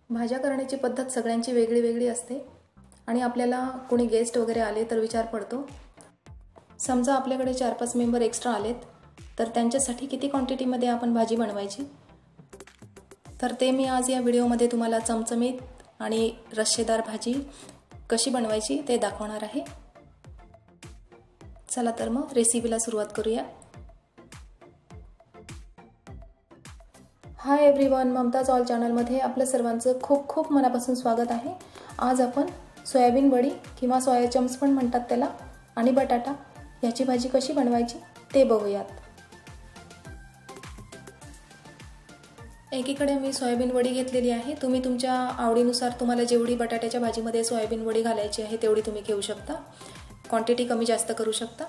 भाज्या करण्याची पद्धत सगळ्यांची वेगळी वेगळी असते आणि आपल्याला कोणी गेस्ट वगैरे आले तर विचार पडतो। समजा आपल्याकडे 4-5 मेंबर एक्स्ट्रा आलेत तर त्यांच्यासाठी किती क्वांटिटीमध्ये आपण भाजी बनवायची, तर ते मी आज या व्हिडिओमध्ये तुम्हाला चमचमीत आणि रस्सेदार भाजी कशी बनवायची ते दाखवणार आहे। चला तर मग रेसिपीला सुरुवात करूया। हाय एव्हरीवन, ममताज ऑल चॅनलमध्ये आपल्या सर्वांचं खूप खूप मनापासून स्वागत आहे। आज आपण सोयाबीन वडी किंवा सोया चंक्स पण म्हणतात त्याला आणि बटाटा याची भाजी कशी बनवायची ते बघूयात। एकीकडे मी सोयाबीन वडी घेतलेली आहे। तुम्ही तुमच्या आवडीनुसार तुम्हाला जेवढी बटाट्याच्या भाजीमध्ये सोयाबीन वडी घालायची आहे तेवढी तुम्ही घेऊ शकता, क्वांटिटी कमी जास्त करू शकता।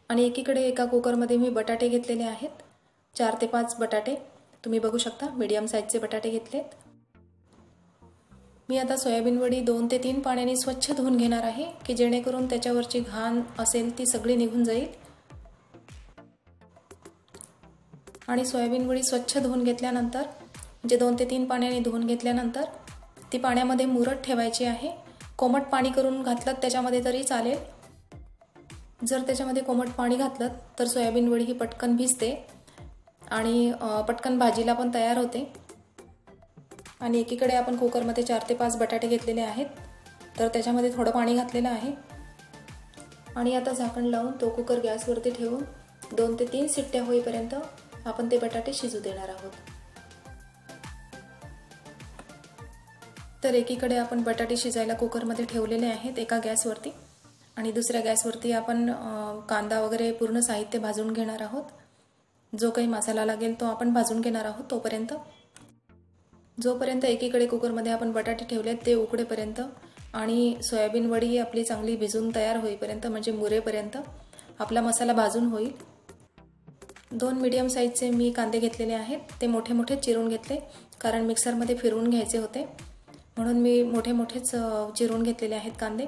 आणि एकीकडे एका कुकरमध्ये मी बटाटे घेतलेले आहेत, 4 ते 5 बटाटे तुम्ही बघू शकता, मीडियम साईजचे बटाटे घेतलेत। मी आता सोयाबीन वडी 2 ते 3 पाण्याने स्वच्छ धुवून घेणार आहे की जेणेकरून त्याच्यावरची घाण असेल ती सगळी निघून जाईल। आणि सोयाबीन वडी स्वच्छ धुवून घेतल्यानंतर म्हणजे 2 ते 3 पाण्याने धुवून घेतल्यानंतर ती पाण्यामध्ये मुरत ठेवायची आहे। कोमट पाणी करून घातलं त्याच्यामध्ये तरी चालेल। जर त्याच्यामध्ये कोमट पाणी घातलं तर सोयाबीन वडी ही पटकन भिजते आणि पटकन भाजीला पण तयार होते। आणि एकीकडे आपण कुकरमध्ये 4 ते 5 बटाटे घेतलेले आहेत, तर त्याच्यामध्ये थोडं पाणी घातलेलं आहे आणि आता झाकण लावून तो कुकर गॅसवरती ठेवून 2 ते 3 शिट्ट्या होईपर्यंत आपण ते बटाटे शिजू देणार आहोत। तर एकीकडे आपण बटाटे शिजायला कुकरमध्ये ठेवलेले आहेत एका गॅसवरती आणि दुसऱ्या गॅसवरती आपण कांदा वगैरे पूर्ण साहित्य भाजून घेणार आहोत। जो काही मसाला लागेल तो आपण भाजून घेणार आहोत। जोपर्यंत एकीकडे कुकरमध्ये आपण बटाटे ठेवलेत ते उकडेपर्यंत आणि सोयाबीन वडी आपली चांगली भिजून तयार होईपर्यंत म्हणजे मुरेपर्यंत आपला मसाला भाजून होईल। 2 मीडियम साईजचे मी कांदे घेतलेले आहेत, ते मोठे मोठे चिरून घेतले कारण मिक्सरमध्ये फिरवून घ्यायचे होते, म्हणून मी मोठे मोठेच चिरून घेतलेले आहेत कांदे।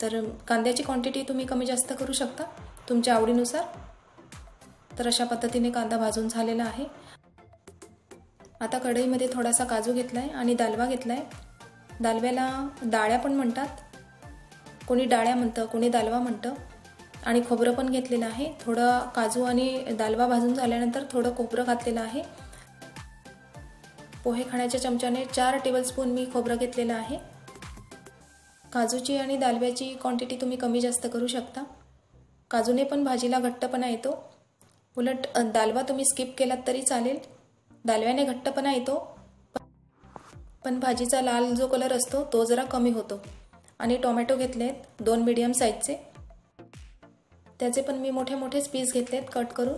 तर कांद्याची क्वांटिटी तुम्ही कमी जास्त करू शकता तुमच्या आवडीनुसार। तर अशा पद्धतीने कांदा भाजून झालेला आहे। आता कढईमध्ये थोडासा काजू घेतलाय आणि दालवा घेतलाय। दालव्याला डाळ्या पण म्हणतात, कोणी डाळ्या म्हणतं, कोणी दालवा म्हणतं। आणि खोबरं पण घेतलेलं आहे। थोडं काजू आणि दालवा भाजून झाल्यानंतर थोडं खोबरं घातलेलं आहे। पोहे खाण्याच्या चमच्याने 4 टेबलस्पून मी खोबरं घेतलेलं आहे। काजूची आणि दालव्याची क्वांटिटी तुम्ही कमी जास्त करू शकता। काजूने पण भाजीला घट्टपणा येतो, उलट दालवा तुम्ही स्किप केलात तरी चालेल, दालव्याने घट्टपणा येतो पण भाजीचा लाल जो कलर असतो तो जरा कमी होतो। आणि टोमॅटो घेतलेत 2 मीडियम साईजचे, त्याचे पण मी मोठे मोठेच पीस घेतलेत कट करून।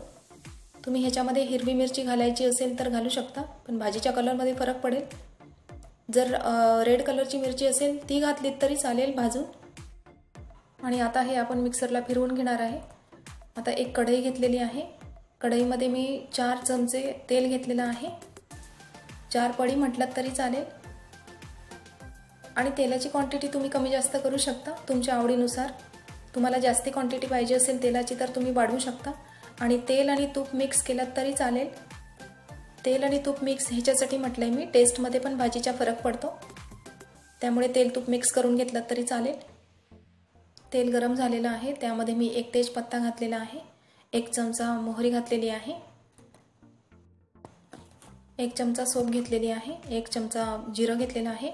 तुम्ही ह्याच्यामध्ये हिरवी मिरची घालायची असेल तर घालू शकता, पण भाजीच्या कलरमध्ये फरक पडेल। जर रेड कलरची मिरची असेल ती घातलीत तरी चालेल भाजून। आणि आता हे आपण मिक्सरला फिरवून घेणार आहे। आता एक कढई घेतलेली आहे, कढईमध्ये मी 4 चमचे तेल घेतलेलं आहे, 4 पळी म्हटलात तरी चालेल। आणि तेलाची क्वांटिटी तुम्ही कमी जास्त करू शकता तुमच्या आवडीनुसार। तुम्हाला जास्ती क्वांटिटी पाहिजे असेल तेलाची तर तुम्ही वाढवू शकता आणि तेल आणि तूप मिक्स केलात तरी चालेल। तेल आणि तूप मिक्स ह्याच्यासाठी म्हटलंय मी, टेस्टमध्ये पण भाजीचा फरक पडतो, त्यामुळे तेल तूप मिक्स करून घेतलात तरी चालेल। तेल गरम झालेलं आहे, त्यामध्ये मी 1 तेजपत्ता घातलेला आहे, 1 चमचा मोहरी घातलेली आहे, 1 चमचा सोप घेतलेली आहे, 1 चमचा जिरं घेतलेलं आहे,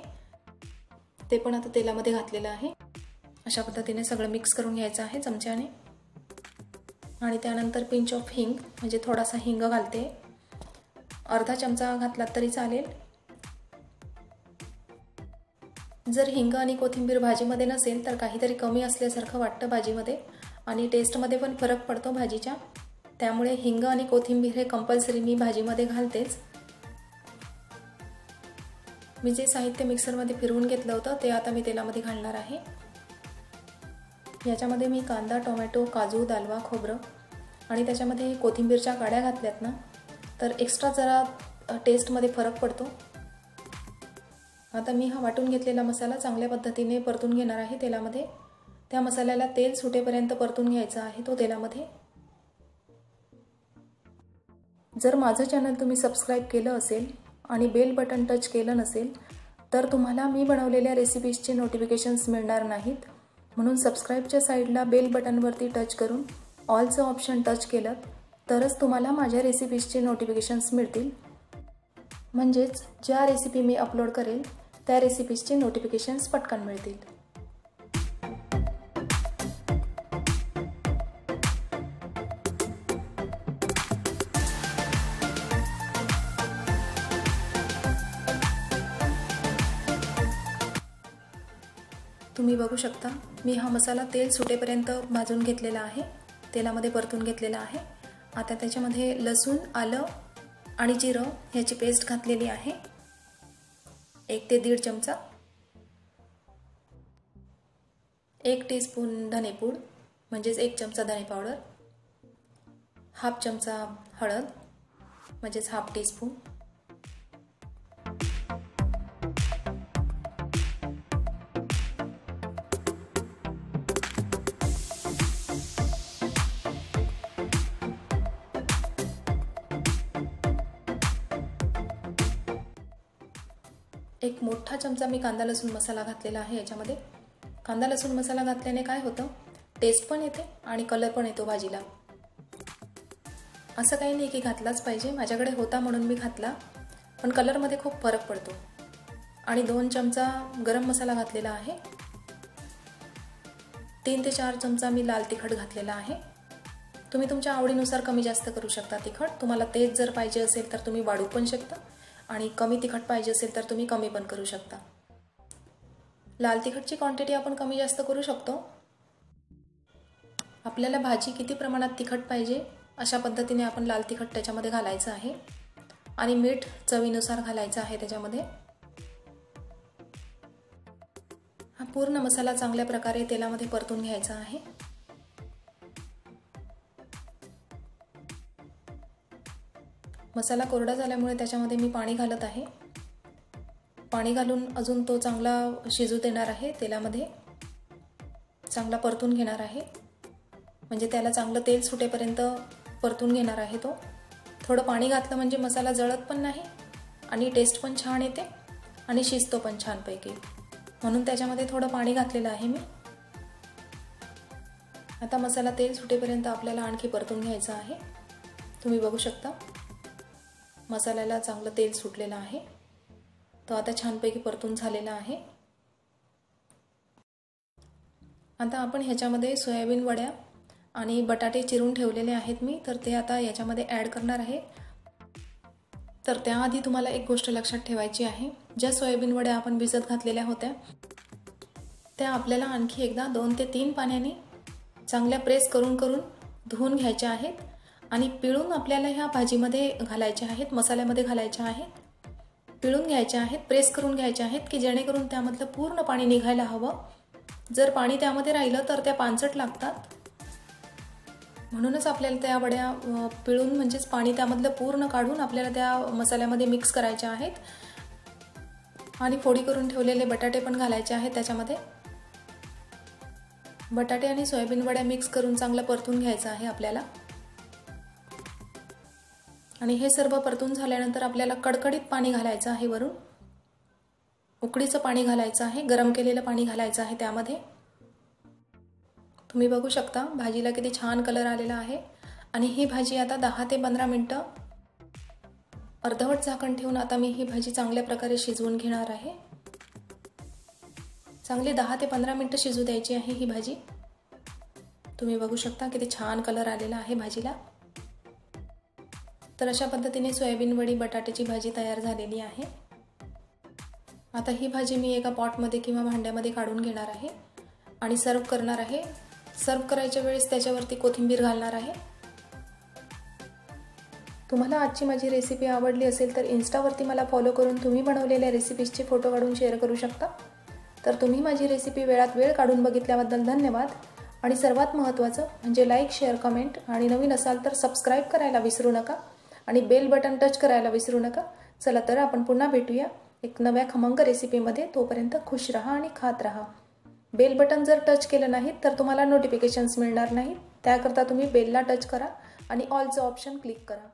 ते पण आता तेलामध्ये घातलेलं आहे। अशा पद्धतीने सगळं मिक्स करून घ्यायचं आहे चमच्याने। आणि त्यानंतर पिंच ऑफ हिंग म्हणजे थोडासा हिंग घालते, अर्धा चमचा घातलात तरी चालेल। जर हिंग आणि कोथिंबीर भाजीमध्ये नसेल तर काहीतरी कमी असल्यासारखं वाटतं भाजीमध्ये आणि टेस्टमध्ये पण फरक पडतो भाजीच्या, त्यामुळे हिंग आणि कोथिंबीर हे कंपल्सरी मी भाजीमध्ये घालतेच। मी जे साहित्य मिक्सरमध्ये फिरवून घेतलं होतं ते आता मी तेलामध्ये घालणार आहे। याच्यामध्ये मी कांदा, टोमॅटो, काजू, दालवा, खोबरं आणि त्याच्यामध्ये कोथिंबीरच्या काड्या घातल्यात ना, तर एक्स्ट्रा जरा टेस्टमध्ये फरक पडतो। आता मी हा वाटून घेतलेला मसाला चांगल्या पद्धतीने परतून घेणार आहे तेलामध्ये। त्या मसाल्याला तेल सुटेपर्यंत परतून घ्यायचा आहे तो तेलामध्ये। जर माझं चॅनल तुम्ही सबस्क्राइब केलं असेल आणि बेल बटन टच केलं नसेल तर तुम्हाला मी बनवलेल्या रेसिपीजचे नोटिफिकेशन्स मिळणार नाहीत. म्हणून सबस्क्राईबच्या साईडला बेल बटनवरती टच करून ऑलचं ऑप्शन टच केलं तरच तुम्हाला माझ्या रेसिपीजचे नोटिफिकेशन्स मिळतील. म्हणजेच ज्या रेसिपी मी अपलोड करेल त्या रेसिपीजचे नोटिफिकेशन्स पटकन मिळतील. तुम्ही बघू शकता मी हा मसाला तेल सुटेपर्यंत भाजून घेतलेला आहे, तेलामध्ये परतून घेतलेला आहे. आता त्याच्यामध्ये लसूण, आलं आणि जिरं ह्याची पेस्ट घातलेली आहे, 1 ते 1.5 चमचा. 1 टीस्पून धनेपूड म्हणजेच 1 चमचा धने पावडर, हाफ चमचा हळद म्हणजेच हाफ टीस्पून, एक मोठा चमचा मी कांदा लसूण मसाला घातलेला आहे. याच्यामध्ये कांदा लसूण मसाला घातल्याने काय होतं, टेस्ट पण येते आणि कलर पण येतो भाजीला. असं काही नाही की घातलाच पाहिजे, माझ्याकडे होता म्हणून मी घातला, पण कलरमध्ये खूप फरक पडतो. आणि 2 चमचा गरम मसाला घातलेला आहे. 3 ते 4 चमचा मी लाल तिखट घातलेला आहे. तुम्ही तुमच्या आवडीनुसार कमी जास्त करू शकता तिखट. तुम्हाला तेज जर पाहिजे असेल तर तुम्ही वाढवू पण शकता आणि कमी तिखट पाहिजे असेल तर तुम्ही कमी पण करू शकता. लाल तिखटची क्वांटिटी आपण कमी जास्त करू शकतो. आपल्याला भाजी किती प्रमाणात तिखट पाहिजे अशा पद्धतीने आपण लाल तिखट त्याच्यामध्ये घालायचं आहे. आणि मीठ चवीनुसार घालायचं आहे त्याच्यामध्ये. हा पूर्ण मसाला चांगल्या प्रकारे तेलामध्ये परतून घ्यायचा आहे. मसाला कोरडा झाल्यामुळे त्याच्यामध्ये मी पाणी घालत आहे. पाणी घालून अजून तो चांगला शिजू देणार आहे, तेलामध्ये चांगला परतून घेणार आहे. म्हणजे त्याला चांगलं तेल सुटेपर्यंत परतून घेणार आहे तो. थोडं पाणी घातलं म्हणजे मसाला जळत पण नाही आणि टेस्ट पण छान येते आणि शिजतो पण छानपैकी, म्हणून त्याच्यामध्ये थोडं पाणी घातलेलं आहे मी. आता मसाला तेल सुटेपर्यंत आपल्याला आणखी परतून घ्यायचा आहे. तुम्ही बघू शकता मसाल्याला चांगलं तेल सुटलेलं आहे. तो आता छानपैकी परतून झालेला आहे. आता आपण ह्याच्यामध्ये सोयाबीन वड्या आणि बटाटे चिरून ठेवलेले आहेत मी, तर ते आता याच्यामध्ये ॲड करणार आहे. तर त्याआधी तुम्हाला एक गोष्ट लक्षात ठेवायची आहे, ज्या सोयाबीन वड्या आपण भिजत घातलेल्या होत्या त्या आपल्याला आणखी एकदा 2 ते 3 पाण्याने चांगल्या प्रेस करून धुवून घ्यायच्या आहेत आणि पिळून आपल्याला ह्या भाजीमध्ये घालायच्या आहेत, मसाल्यामध्ये घालायच्या आहेत. पिळून घ्यायच्या आहेत, प्रेस करून घ्यायच्या आहेत की जेणेकरून त्यामधलं पूर्ण पाणी निघायला हवं. जर पाणी त्यामध्ये राहिलं तर त्या पांचट लागतात. म्हणूनच आपल्याला त्या वड्या पिळून म्हणजेच पाणी त्यामधलं पूर्ण काढून आपल्याला त्या मसाल्यामध्ये मिक्स करायच्या आहेत. आणि फोडी करून ठेवलेले बटाटे पण घालायचे आहेत त्याच्यामध्ये. बटाटे आणि सोयाबीन वड्या मिक्स करून चांगलं परतून घ्यायचं आहे आपल्याला. आणि हे सर्व परतून झाल्यानंतर आपल्याला कडकडीत पाणी घालायचं आहे. वरून उकळीचं पाणी घालायचं आहे, गरम केलेलं पाणी घालायचं आहे त्यामध्ये. तुम्ही बघू शकता भाजीला किती छान कलर आलेला आहे. आणि ही भाजी आता 10 ते 15 मिनिटं अर्धवट झाकण ठेवून आता मी ही भाजी चांगल्या प्रकारे शिजवून घेणार आहे. चांगली 10 ते 15 मिनिटं शिजू द्यायची आहे ही भाजी. तुम्ही बघू शकता किती छान कलर आलेला आहे भाजीला. तर अशा पद्धतीने सोयाबीन वडी बटाट्याची भाजी तयार झालेली आहे. आता ही भाजी मी एका पॉटमध्ये किंवा भांड्यामध्ये काढून घेणार आहे आणि सर्व करणार आहे. सर्व करायच्या वेळेस त्याच्यावरती कोथिंबीर घालणार आहे. तुम्हाला आजची माझी रेसिपी आवडली असेल तर इन्स्टावरती मला फॉलो करून तुम्ही बनवलेल्या रेसिपीजचे फोटो काढून शेअर करू शकता. तर तुम्ही माझी रेसिपी वेळात वेळ काढून बघितल्याबद्दल धन्यवाद. आणि सर्वात महत्त्वाचं म्हणजे लाईक, शेअर, कमेंट आणि नवीन असाल तर सबस्क्राईब करायला विसरू नका आणि बेल बटन टच करायला विसरू नका. चला तर आपण पुन्हा भेटूया एक नव्या खमंग रेसिपीमध्ये. तोपर्यंत खुश रहा आणि खात रहा. बेल बटन जर टच केलं नाही तर तुम्हाला नोटिफिकेशन्स मिळणार नाही. त्याकरता तुम्ही बेलला टच करा आणि ऑलचं ऑप्शन क्लिक करा.